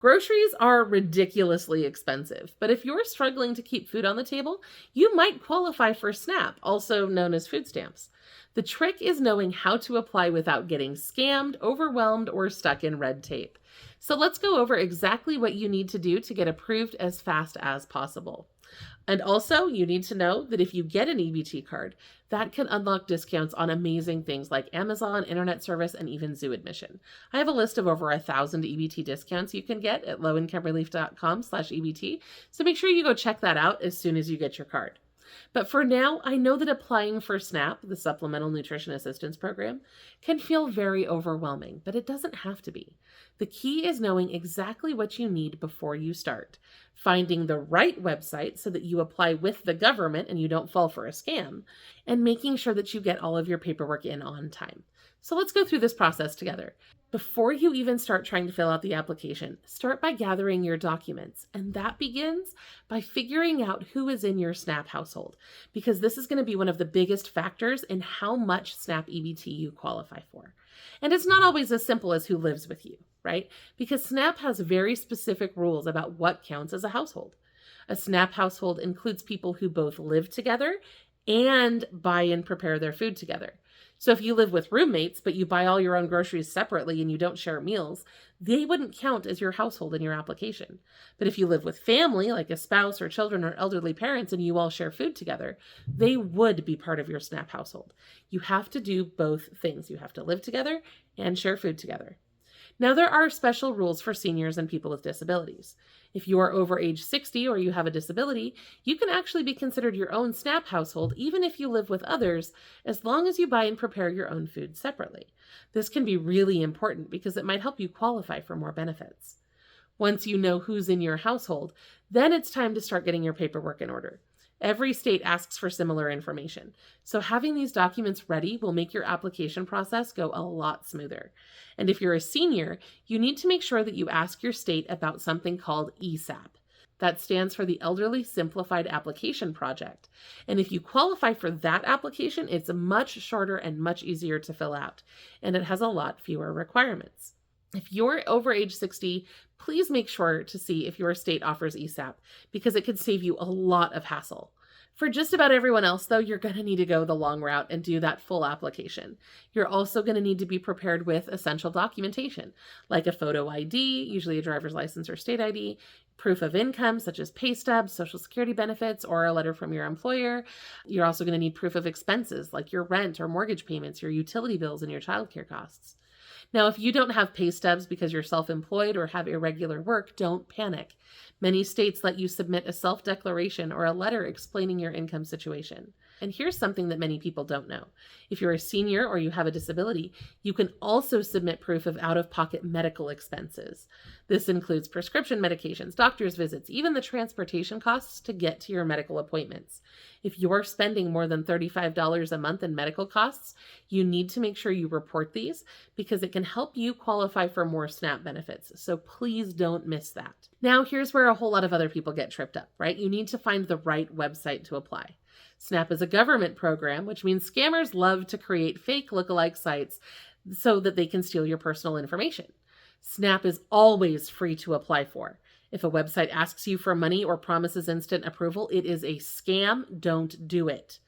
Groceries are ridiculously expensive, but if you're struggling to keep food on the table, you might qualify for SNAP, also known as food stamps. The trick is knowing how to apply without getting scammed, overwhelmed, or stuck in red tape. So let's go over exactly what you need to do to get approved as fast as possible. And also, you need to know that if you get an EBT card, that can unlock discounts on amazing things like Amazon, internet service, and even zoo admission. I have a list of over 1,000 EBT discounts you can get at lowincomerelief.com/EBT, so make sure you go check that out as soon as you get your card. But for now, I know that applying for SNAP, the Supplemental Nutrition Assistance Program, can feel very overwhelming, but it doesn't have to be. The key is knowing exactly what you need before you start, finding the right website so that you apply with the government and you don't fall for a scam, and making sure that you get all of your paperwork in on time. So let's go through this process together. Before you even start trying to fill out the application, start by gathering your documents. And that begins by figuring out who is in your SNAP household, because this is going to be one of the biggest factors in how much SNAP EBT you qualify for. And it's not always as simple as who lives with you, right? Because SNAP has very specific rules about what counts as a household. A SNAP household includes people who both live together and buy and prepare their food together. So if you live with roommates, but you buy all your own groceries separately and you don't share meals, they wouldn't count as your household in your application. But if you live with family, like a spouse or children or elderly parents, and you all share food together, they would be part of your SNAP household. You have to do both things. You have to live together and share food together. Now, there are special rules for seniors and people with disabilities. If you are over age 60 or you have a disability, you can actually be considered your own SNAP household even if you live with others, as long as you buy and prepare your own food separately. This can be really important because it might help you qualify for more benefits. Once you know who's in your household, then it's time to start getting your paperwork in order. Every state asks for similar information, so having these documents ready will make your application process go a lot smoother. And if you're a senior, you need to make sure that you ask your state about something called ESAP. That stands for the Elderly Simplified Application Project. And if you qualify for that application, it's much shorter and much easier to fill out, and it has a lot fewer requirements. If you're over age 60, please make sure to see if your state offers ESAP, because it could save you a lot of hassle. For just about everyone else, though, you're going to need to go the long route and do that full application. You're also going to need to be prepared with essential documentation, like a photo ID, usually a driver's license or state ID, proof of income, such as pay stubs, Social Security benefits, or a letter from your employer. You're also going to need proof of expenses, like your rent or mortgage payments, your utility bills, and your childcare costs. Now, if you don't have pay stubs because you're self-employed or have irregular work, don't panic. Many states let you submit a self-declaration or a letter explaining your income situation. And here's something that many people don't know. If you're a senior or you have a disability, you can also submit proof of out-of-pocket medical expenses. This includes prescription medications, doctor's visits, even the transportation costs to get to your medical appointments. If you're spending more than $35 a month in medical costs, you need to make sure you report these because it can help you qualify for more SNAP benefits. So please don't miss that. Now, here's where a whole lot of other people get tripped up, right? You need to find the right website to apply. SNAP is a government program, which means scammers love to create fake lookalike sites so that they can steal your personal information. SNAP is always free to apply for. If a website asks you for money or promises instant approval, it is a scam. Don't do it.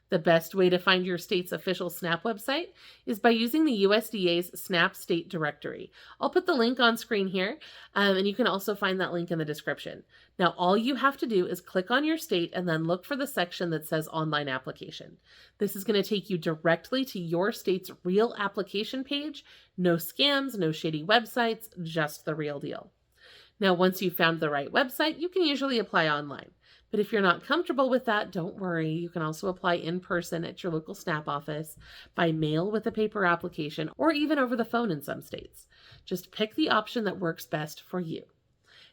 The best way to find your state's official SNAP website is by using the USDA's SNAP State Directory. I'll put the link on screen here, and you can also find that link in the description. Now, all you have to do is click on your state and then look for the section that says Online Application. This is going to take you directly to your state's real application page. No scams, no shady websites, just the real deal. Now, once you've found the right website, you can usually apply online. But if you're not comfortable with that, don't worry. You can also apply in person at your local SNAP office, by mail with a paper application, or even over the phone in some states. Just pick the option that works best for you.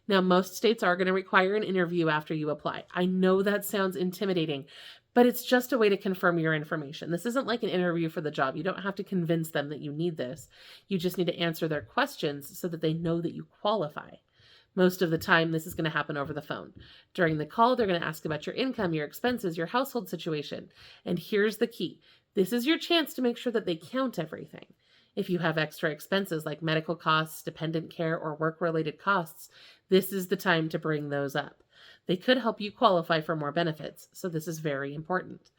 Now, most states are going to require an interview after you apply. I know that sounds intimidating, but it's just a way to confirm your information. This isn't like an interview for the job. You don't have to convince them that you need this. You just need to answer their questions so that they know that you qualify. Most of the time, this is going to happen over the phone. During the call, they're going to ask about your income, your expenses, your household situation. And here's the key. This is your chance to make sure that they count everything. If you have extra expenses like medical costs, dependent care, or work-related costs, this is the time to bring those up. They could help you qualify for more benefits, so this is very important.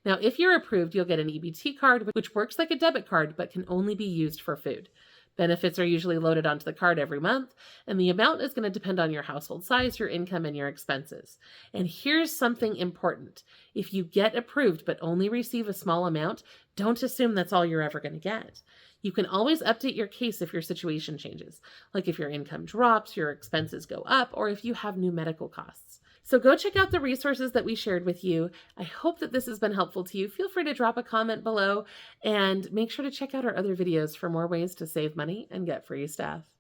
Now, if you're approved, you'll get an EBT card, which works like a debit card but can only be used for food. Benefits are usually loaded onto the card every month, and the amount is going to depend on your household size, your income, and your expenses. And here's something important. If you get approved but only receive a small amount, don't assume that's all you're ever going to get. You can always update your case if your situation changes, like if your income drops, your expenses go up, or if you have new medical costs. So go check out the resources that we shared with you. I hope that this has been helpful to you. Feel free to drop a comment below and make sure to check out our other videos for more ways to save money and get free stuff.